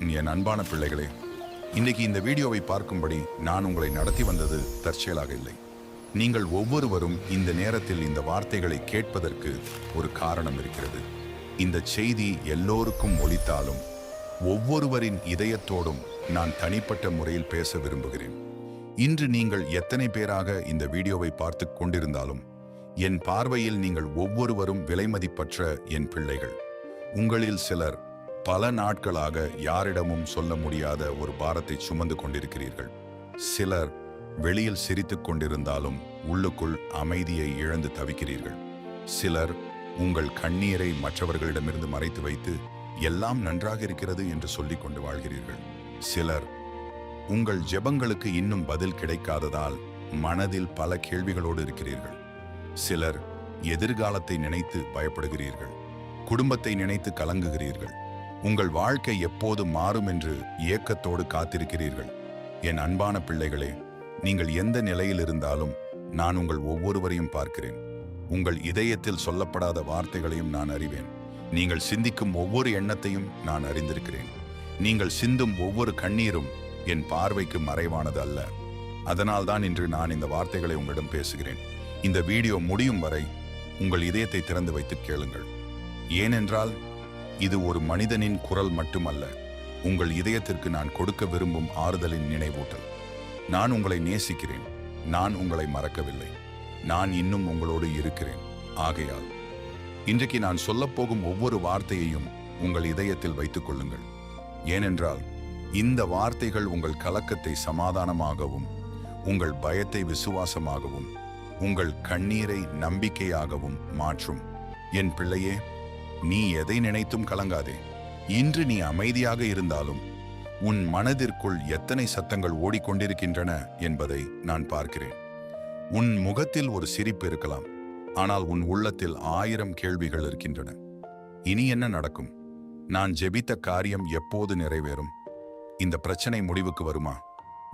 என் அன்பான பிள்ளைகளே, இன்னைக்கு இந்த வீடியோவை பார்க்கும்படி நான் உங்களை நடத்தி வந்தது தற்செயலாக இல்லை. நீங்கள் ஒவ்வொருவரும் இந்த நேரத்தில் இந்த வார்த்தைகளை கேட்பதற்கு ஒரு காரணம் இருக்கிறது. இந்த செய்தி எல்லோருக்கும் ஒலித்தாலும் ஒவ்வொருவரின் இதயத்தோடும் நான் தனிப்பட்ட முறையில் பேச விரும்புகிறேன். இன்று நீங்கள் எத்தனை பேராக இந்த வீடியோவை பார்த்து கொண்டிருந்தாலும் என் பார்வையில் நீங்கள் ஒவ்வொருவரும் விலைமதிப்பற்ற என் பிள்ளைகள். உங்களில் சிலர் பல நாட்களாக யாரிடமும் சொல்ல முடியாத ஒரு பாரத்தை சுமந்து கொண்டிருக்கிறீர்கள். சிலர் வெளியில் சிரித்துக் கொண்டிருந்தாலும் உள்ளுக்குள் அமைதியை இழந்து தவிக்கிறீர்கள். சிலர் உங்கள் கண்ணீரை மற்றவர்களிடமிருந்து மறைத்து வைத்து எல்லாம் நன்றாக இருக்கிறது என்று சொல்லிக் கொண்டு வாழ்கிறீர்கள். சிலர் உங்கள் ஜெபங்களுக்கு இன்னும் பதில் கிடைக்காததால் மனதில் பல கேள்விகளோடு இருக்கிறீர்கள். சிலர் எதிர்காலத்தை நினைத்து பயப்படுகிறீர்கள். குடும்பத்தை நினைத்து கலங்குகிறீர்கள். உங்கள் வாழ்க்கை எப்போது மாறும் என்று ஏக்கத்தோடு காத்திருக்கிறீர்கள். என் அன்பான பிள்ளைகளே, நீங்கள் எந்த நிலையில் இருந்தாலும் நான் உங்கள் ஒவ்வொருவரையும் பார்க்கிறேன். உங்கள் இதயத்தில் சொல்லப்படாத வார்த்தைகளையும் நான் அறிவேன். நீங்கள் சிந்திக்கும் ஒவ்வொரு எண்ணத்தையும் நான் அறிந்திருக்கிறேன். நீங்கள் சிந்தும் ஒவ்வொரு கண்ணீரும் என் பார்வைக்கு மறைவானது அல்ல. அதனால்தான் இன்று நான் இந்த வார்த்தைகளை உங்களிடம் பேசுகிறேன். இந்த வீடியோ முடியும் வரை உங்கள் இதயத்தை திறந்து வைத்து கேளுங்கள். ஏனென்றால் இது ஒரு மனிதனின் குரல் மட்டுமல்ல, உங்கள் இதயத்திற்கு நான் கொடுக்க விரும்பும் ஆறுதலின் நினைவூட்டல். நான் உங்களை நேசிக்கிறேன். நான் உங்களை மறக்கவில்லை. நான் இன்னும் உங்களோடு இருக்கிறேன். ஆகையால் இன்றைக்கு நான் சொல்லப்போகும் ஒவ்வொரு வார்த்தையையும் உங்கள் இதயத்தில் வைத்துக் கொள்ளுங்கள். ஏனென்றால் இந்த வார்த்தைகள் உங்கள் கலக்கத்தை சமாதானமாகவும், உங்கள் பயத்தை விசுவாசமாகவும், உங்கள் கண்ணீரை நம்பிக்கையாகவும் மாற்றும். என் பிள்ளையே, நீ எதை நினைத்தும் கலங்காதே. இன்று நீ அமைதியாக இருந்தாலும் உன் மனதிற்குள் எத்தனை சத்தங்கள் ஓடிக்கொண்டிருக்கின்றன என்பதை நான் பார்க்கிறேன். உன் முகத்தில் ஒரு சிரிப்பு இருக்கலாம், ஆனால் உன் உள்ளத்தில் 1000 கேள்விகள் இருக்கின்றன. இனி என்ன நடக்கும்? நான் ஜெபித்த காரியம் எப்போது நிறைவேறும்? இந்த பிரச்சனை முடிவுக்கு வருமா?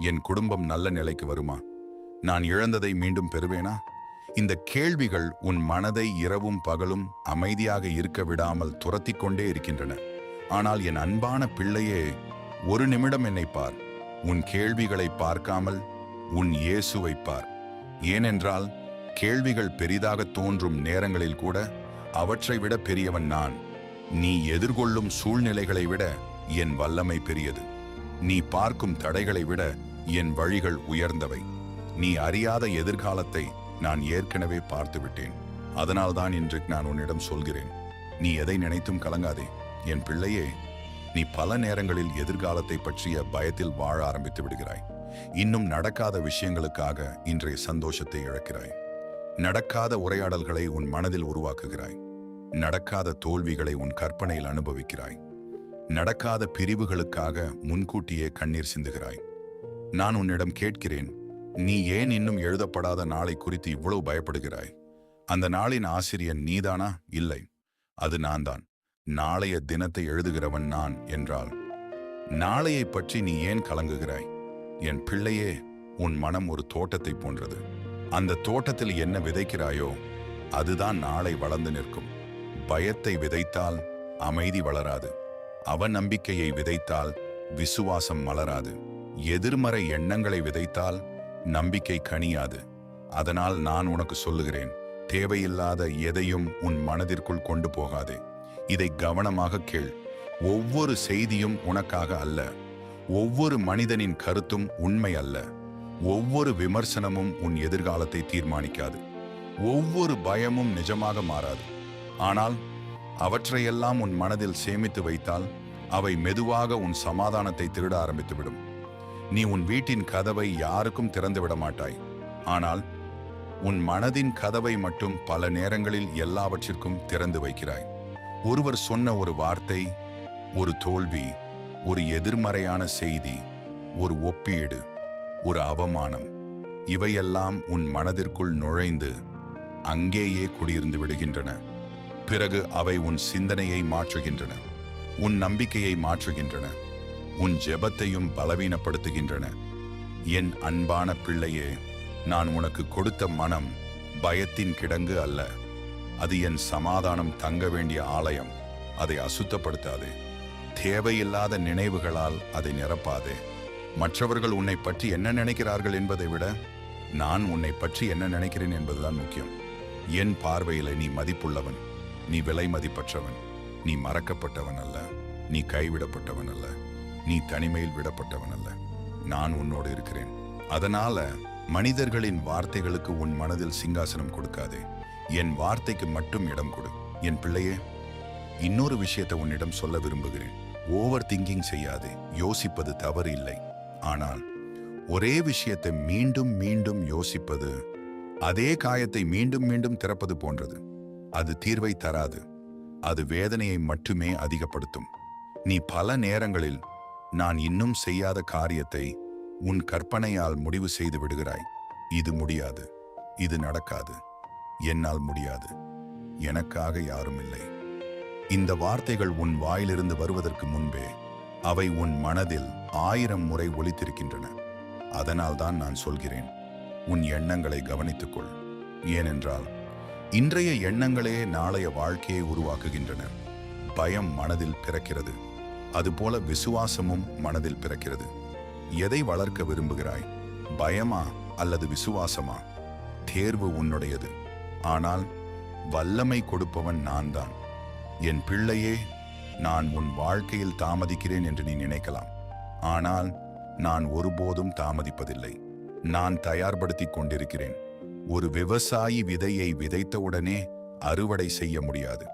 என் குடும்பம் நல்ல நிலைக்கு வருமா? நான் இழந்ததை மீண்டும் பெறுவேனா? இந்த கேள்விகள் உன் மனதை இரவும் பகலும் அமைதியாக இருக்க விடாமல் துரத்தி கொண்டே இருக்கின்றன. ஆனால் என் அன்பான பிள்ளையே, ஒரு நிமிடம் என்னை பார். உன் கேள்விகளை பார்க்காமல் உன் இயேசுவை பார். ஏனென்றால் கேள்விகள் பெரிதாக தோன்றும் நேரங்களில் கூட அவற்றை விட பெரியவன் நான். நீ எதிர்கொள்ளும் சூழ்நிலைகளை விட என் வல்லமை பெரியது. நீ பார்க்கும் தடைகளை விட என் வழிகள் உயர்ந்தவை. நீ அறியாத எதிர்காலத்தை நான் ஏற்கனவே பார்த்து விட்டேன். அதனால்தான் இன்று நான் உன்னிடம் சொல்கிறேன், நீ எதை நினைத்தும் கலங்காதே. என் பிள்ளையே, நீ பல நேரங்களில் எதிர்காலத்தை பற்றிய பயத்தில் வாழ ஆரம்பித்து விடுகிறாய். இன்னும் நடக்காத விஷயங்களுக்காக இன்றைய சந்தோஷத்தை இழக்கிறாய். நடக்காத உரையாடல்களை உன் மனதில் உருவாக்குகிறாய். நடக்காத தோல்விகளை உன் கற்பனையில் அனுபவிக்கிறாய். நடக்காத பிரிவுகளுக்காக முன்கூட்டியே கண்ணீர் சிந்துகிறாய். நான் உன்னிடம் கேட்கிறேன், நீ ஏன் இன்னும் எழுதப்படாத நாளை குறித்து இவ்வளவு பயப்படுகிறாய்? அந்த நாளின் ஆசிரியன் நீதானா? இல்லை, அது நான் தான். நாளைய தினத்தை எழுதுகிறவன் நான் என்றால் நாளையை பற்றி நீ ஏன் கலங்குகிறாய்? என் பிள்ளையே, உன் மனம் ஒரு தோட்டத்தை போன்றது. அந்த தோட்டத்தில் என்ன விதைக்கிறாயோ அதுதான் நாளை வளர்ந்து நிற்கும். பயத்தை விதைத்தால் அமைதி வளராது. அவநம்பிக்கையை விதைத்தால் விசுவாசம் மலராது. எதிர்மறை எண்ணங்களை விதைத்தால் நம்பிக்கை கனியாது. அதனால் நான் உனக்கு சொல்லுகிறேன், தேவையில்லாத எதையும் உன் மனதிற்குள் கொண்டு போகாதே. இதை கவனமாக கேள். ஒவ்வொரு செய்தியும் உனக்காக அல்ல. ஒவ்வொரு மனிதனின் கருத்தும் உண்மை அல்ல. ஒவ்வொரு விமர்சனமும் உன் எதிர்காலத்தை தீர்மானிக்காது. ஒவ்வொரு பயமும் நிஜமாக மாறாது. ஆனால் அவற்றையெல்லாம் உன் மனதில் சேமித்து வைத்தால் அவை மெதுவாக உன் சமாதானத்தை திருட ஆரம்பித்துவிடும். நீ உன் வீட்டின் கதவை யாருக்கும் திறந்து விட மாட்டாய். ஆனால் உன் மனதின் கதவை மட்டும் பல நேரங்களில் எல்லாவற்றிற்கும் திறந்து வைக்கிறாய். ஒருவர் சொன்ன ஒரு வார்த்தை, ஒரு தோல்வி, ஒரு எதிர்மறையான செய்தி, ஒரு ஒப்பீடு, ஒரு அவமானம், இவையெல்லாம் உன் மனதிற்குள் நுழைந்து அங்கேயே குடியிருந்து விடுகின்றன. பிறகு அவை உன் சிந்தனையை மாற்றுகின்றன, உன் நம்பிக்கையை மாற்றுகின்றன, உன் ஜெபத்தையும் பலவீனப்படுத்துகின்றன. என் அன்பான பிள்ளையே, நான் உனக்கு கொடுத்த மனம் பயத்தின் கிடங்கு அல்ல. அது என் சமாதானம் தங்க வேண்டிய ஆலயம். அதை அசுத்தப்படுத்தாதே. தேவையில்லாத நினைவுகளால் அதை நிரப்பாதே. மற்றவர்கள் உன்னை பற்றி என்ன நினைக்கிறார்கள் என்பதை விட நான் உன்னை பற்றி என்ன நினைக்கிறேன் என்பதுதான் முக்கியம். என் பார்வையில நீ மதிப்புள்ளவன், நீ விலை மதிப்பற்றவன், நீ மறக்கப்பட்டவன் அல்ல, நீ கைவிடப்பட்டவன் அல்ல, நீ தனிமையில் விடப்பட்டவன் அல்ல. நான் உன்னோடு இருக்கிறேன். அதனால மனிதர்களின் வார்த்தைகளுக்கு உன் மனதில் சிங்காசனம் கொடுக்காதே. என் வார்த்தைக்கு மட்டும் இடம் கொடு. என் பிள்ளையே, இன்னொரு விஷயத்தை உன்னிடம் சொல்ல விரும்புகிறேன். ஓவர் திங்கிங் செய்யாதே. யோசிப்பது தவறு இல்லை. ஆனால் ஒரே விஷயத்தை மீண்டும் மீண்டும் யோசிப்பது அதே காயத்தை மீண்டும் மீண்டும் திறப்பது போன்றது. அது தீர்வை தராது. அது வேதனையை மட்டுமே அதிகப்படுத்தும். நீ பல நேரங்களில் நான் இன்னும் செய்யாத காரியத்தை உன் கற்பனையால் முடிவு செய்து விடுகிறாய். இது முடியாது, இது நடக்காது, என்னால் முடியாது, எனக்காக யாரும் இல்லை. இந்த வார்த்தைகள் உன் வாயிலிருந்து வருவதற்கு முன்பே அவை உன் மனதில் 1000 முறை ஒலித்திருக்கின்றன. அதனால்தான் நான் சொல்கிறேன், உன் எண்ணங்களை கவனித்துக்கொள். ஏனென்றால் இன்றைய எண்ணங்களே நாளைய வாழ்க்கையை உருவாக்குகின்றன. பயம் மனதில் பிறக்கிறது, அதுபோல விசுவாசமும் மனதில் பிறக்கிறது. எதை வளர்க்க விரும்புகிறாய்? பயமா அல்லது விசுவாசமா? தேர்வு உன்னுடையது. ஆனால் வல்லமை கொடுப்பவன் நான் தான். என் பிள்ளையே, நான் உன் வாழ்க்கையில் தாமதிக்கிறேன் என்று நீ நினைக்கலாம். ஆனால் நான் ஒருபோதும் தாமதிப்பதில்லை. நான் தயார்படுத்திக் கொண்டிருக்கிறேன். ஒரு விவசாயி விதையை விதைத்தவுடனே அறுவடை செய்ய முடியாது.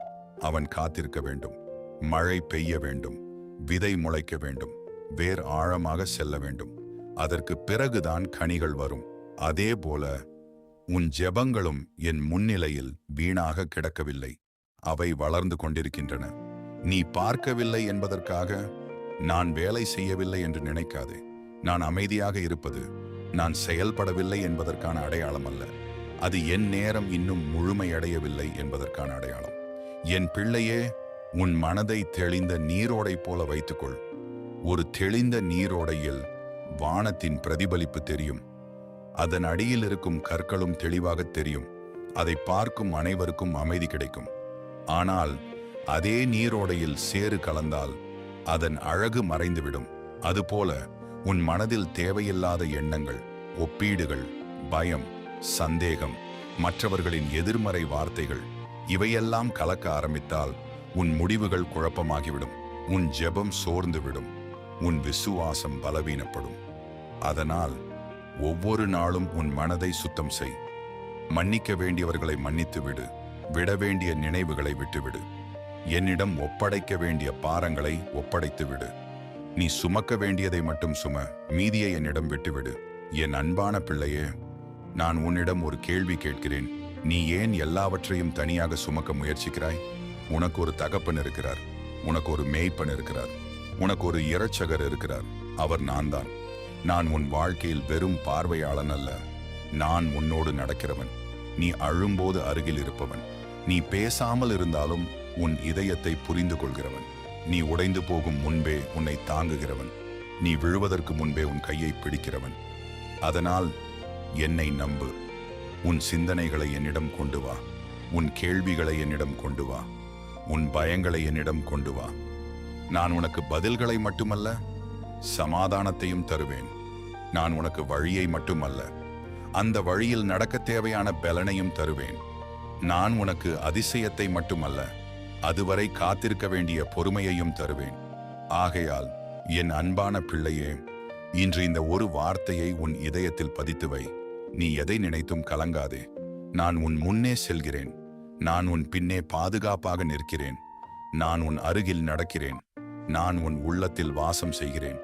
அவன் காத்திருக்க வேண்டும். மழை பெய்ய வேண்டும், விதை முளைக்க வேண்டும், வேர் ஆழமாக செல்ல வேண்டும். அதற்கு பிறகுதான் கனிகள் வரும். அதே போல உன் ஜெபங்களும் என் முன்னிலையில் வீணாக கிடக்கவில்லை. அவை வளர்ந்து கொண்டிருக்கின்றன. நீ பார்க்கவில்லை என்பதற்காக நான் வேலை செய்யவில்லை என்று நினைக்காதே. நான் அமைதியாக இருப்பது நான் செயல்படவில்லை என்பதற்கான அடையாளம் அல்ல. அது என் நேரம் இன்னும் முழுமையடையவில்லை என்பதற்கான அடையாளம். என் பிள்ளையே, உன் மனதை தெளிந்த நீரோடை போல வைத்துக்கொள். ஒரு தெளிந்த நீரோடையில் வானத்தின் பிரதிபலிப்பு தெரியும். அதன் அடியில் இருக்கும் கற்களும் தெளிவாக தெரியும். அதை பார்க்கும் அனைவருக்கும் அமைதி கிடைக்கும். ஆனால் அதே நீரோடையில் சேறு கலந்தால் அதன் அழகு மறைந்துவிடும். அதுபோல உன் மனதில் தேவையில்லாத எண்ணங்கள், ஒப்பீடுகள், பயம், சந்தேகம், மற்றவர்களின் எதிர்மறை வார்த்தைகள் இவையெல்லாம் கலக்க ஆரம்பித்தால் உன் முடிவுகள் குழப்பமாகிவிடும். உன் ஜெபம் சோர்ந்துவிடும். உன் விசுவாசம் பலவீனப்படும். அதனால் ஒவ்வொரு நாளும் உன் மனதை சுத்தம் செய். மன்னிக்க வேண்டியவர்களை மன்னித்து விடு. விட வேண்டிய நினைவுகளை விட்டுவிடு. என்னிடம் ஒப்படைக்க வேண்டிய பாரங்களை ஒப்படைத்து விடு. நீ சுமக்க வேண்டியதை மட்டும் சும, மீதியை என்னிடம் விட்டுவிடு. என் அன்பான பிள்ளையே, நான் உன்னிடம் ஒரு கேள்வி கேட்கிறேன். நீ ஏன் எல்லாவற்றையும் தனியாக சுமக்க முயற்சிக்கிறாய்? உனக்கு ஒரு தகப்பன் இருக்கிறார், உனக்கு ஒரு மேய்ப்பன் இருக்கிறார், உனக்கு ஒரு இரட்சகர் இருக்கிறார். அவர் நான் தான். நான் உன் வாழ்க்கையில் வெறும் பார்வையாளன் அல்ல, நான் உன்னோடு நடக்கிறவன். நீ அழும்போது அருகில் இருப்பவன். நீ பேசாமல் இருந்தாலும் உன் இதயத்தை புரிந்து கொள்கிறவன். நீ உடைந்து போகும் முன்பே உன்னை தாங்குகிறவன். நீ விழுவதற்கு முன்பே உன் கையை பிடிக்கிறவன். அதனால் என்னை நம்பு. உன் சிந்தனைகளை என்னிடம் கொண்டு வா. உன் கேள்விகளை என்னிடம் கொண்டு வா. உன் பயங்களை என்னிடம் கொண்டு வா. நான் உனக்கு பதில்களை மட்டுமல்ல, சமாதானத்தையும் தருவேன். நான் உனக்கு வழியை மட்டுமல்ல, அந்த வழியில் நடக்க தேவையான பலனையும் தருவேன். நான் உனக்கு அதிசயத்தை மட்டுமல்ல, அதுவரை காத்திருக்க வேண்டிய பொறுமையையும் தருவேன். ஆகையால் என் அன்பான பிள்ளையே, இன்று இந்த ஒரு வார்த்தையை உன் இதயத்தில் பதித்து வை. நீ எதை நினைத்தும் கலங்காதே. நான் உன் முன்னே செல்கிறேன். நான் உன் பின்னே பாதுகாப்பாக நிற்கிறேன். நான் உன் அருகில் நடக்கிறேன். நான் உன் உள்ளத்தில் வாசம் செய்கிறேன்.